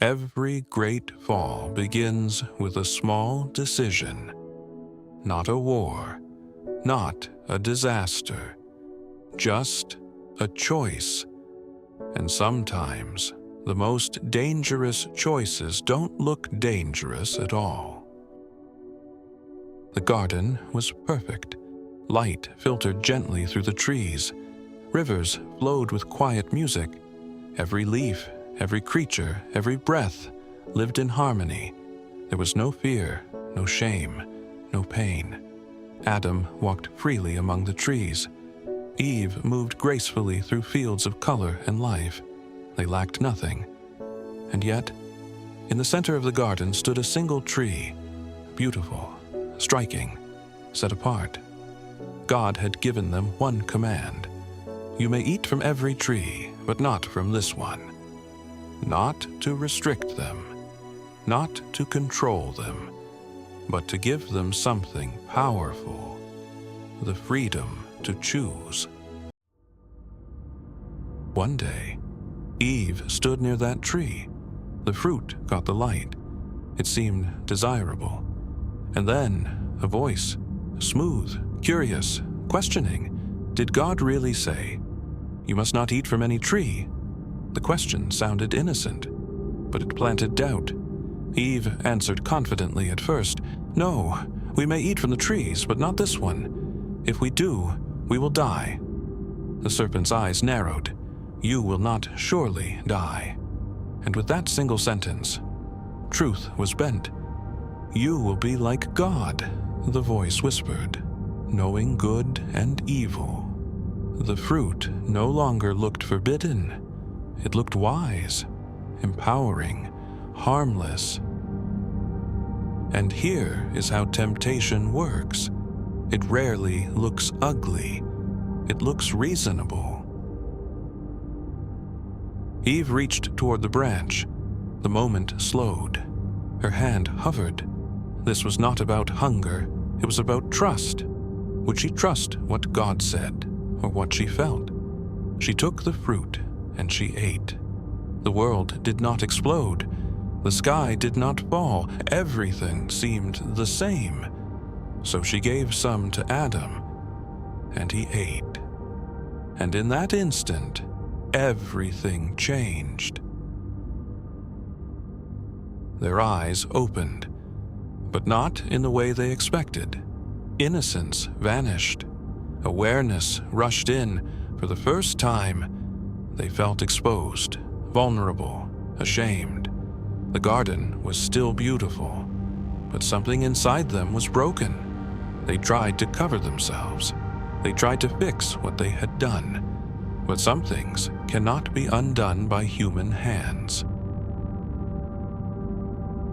Every great fall begins with a small decision. Not a war, not a disaster, just a choice. And sometimes the most dangerous choices don't look dangerous at all. The garden was perfect. Light filtered gently through the trees. Rivers flowed with quiet music. Every leaf, every creature, every breath lived in harmony. There was no fear, no shame, no pain. Adam walked freely among the trees. Eve moved gracefully through fields of color and life. They lacked nothing. And yet, in the center of the garden stood a single tree, beautiful, striking, set apart. God had given them one command. You may eat from every tree, but not from this one. Not to restrict them, not to control them, but to give them something powerful, the freedom to choose. One day, Eve stood near that tree. The fruit caught the light. It seemed desirable. And then a voice, smooth, curious, questioning. Did God really say, "You must not eat from any tree"? The question sounded innocent, but it planted doubt. Eve answered confidently at first, "No, we may eat from the trees, but not this one. If we do, we will die." The serpent's eyes narrowed. "You will not surely die." And with that single sentence, truth was bent. "You will be like God," the voice whispered, "knowing good and evil." The fruit no longer looked forbidden. It looked wise, empowering, harmless. And here is how temptation works. It rarely looks ugly. It looks reasonable. Eve reached toward the branch. The moment slowed. Her hand hovered. This was not about hunger. It was about trust. Would she trust what God said, or what she felt? She took the fruit, and she ate. The world did not explode. The sky did not fall. Everything seemed the same. So she gave some to Adam, and he ate. And in that instant, everything changed. Their eyes opened, but not in the way they expected. Innocence vanished. Awareness rushed in. For the first time, they felt exposed, vulnerable, ashamed. The garden was still beautiful, but something inside them was broken. They tried to cover themselves. They tried to fix what they had done. But some things cannot be undone by human hands.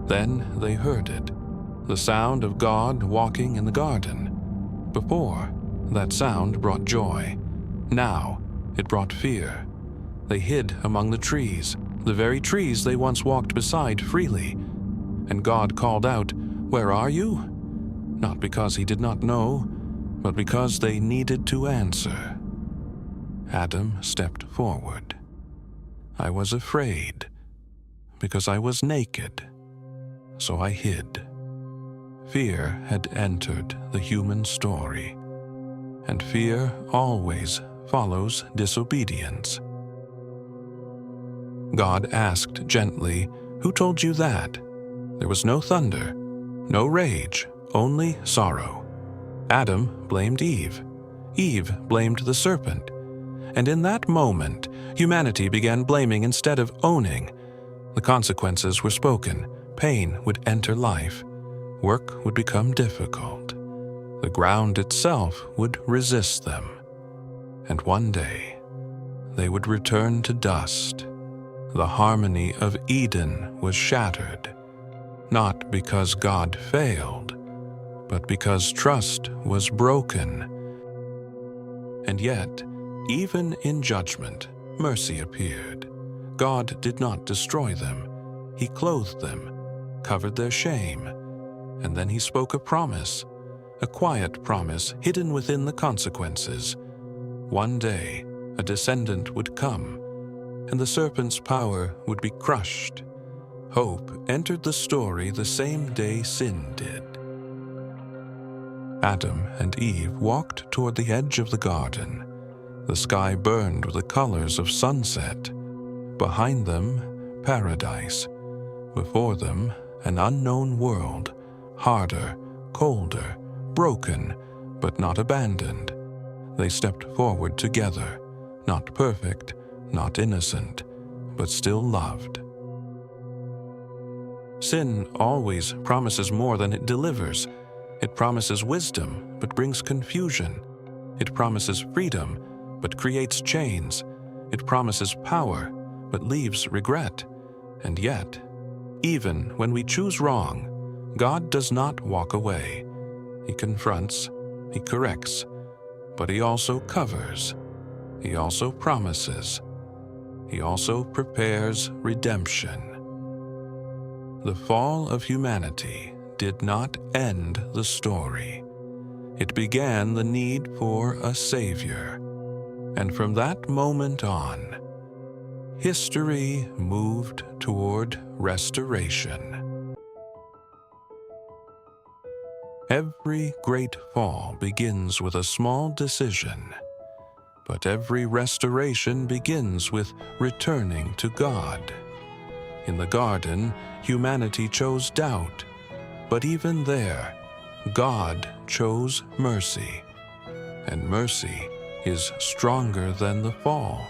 Then they heard it, the sound of God walking in the garden. Before, that sound brought joy. Now, it brought fear. They hid among the trees, the very trees they once walked beside freely. And God called out, "Where are you?" Not because he did not know, but because they needed to answer. Adam stepped forward. "I was afraid, because I was naked, so I hid." Fear had entered the human story, and fear always follows disobedience. God asked gently, "Who told you that?" There was no thunder, no rage, only sorrow. Adam blamed Eve. Eve blamed the serpent. And in that moment, humanity began blaming instead of owning. The consequences were spoken. Pain would enter life. Work would become difficult. The ground itself would resist them. And one day, they would return to dust. The harmony of Eden was shattered, not because God failed, but because trust was broken. And yet, even in judgment, mercy appeared. God did not destroy them. He clothed them, covered their shame, and then he spoke a promise, a quiet promise hidden within the consequences. One day, a descendant would come, and the serpent's power would be crushed. Hope entered the story the same day sin did. Adam and Eve walked toward the edge of the garden. The sky burned with the colors of sunset. Behind them, paradise. Before them, an unknown world, harder, colder, broken, but not abandoned. They stepped forward together, not perfect, not innocent, but still loved. Sin always promises more than it delivers. It promises wisdom, but brings confusion. It promises freedom, but creates chains. It promises power, but leaves regret. And yet, even when we choose wrong, God does not walk away. He confronts, He corrects, but He also covers. He also promises. He also prepares redemption. The fall of humanity did not end the story. It began the need for a Savior. And from that moment on, history moved toward restoration. Every great fall begins with a small decision, but every restoration begins with returning to God. In the garden, humanity chose doubt, but even there, God chose mercy, and mercy is stronger than the fall.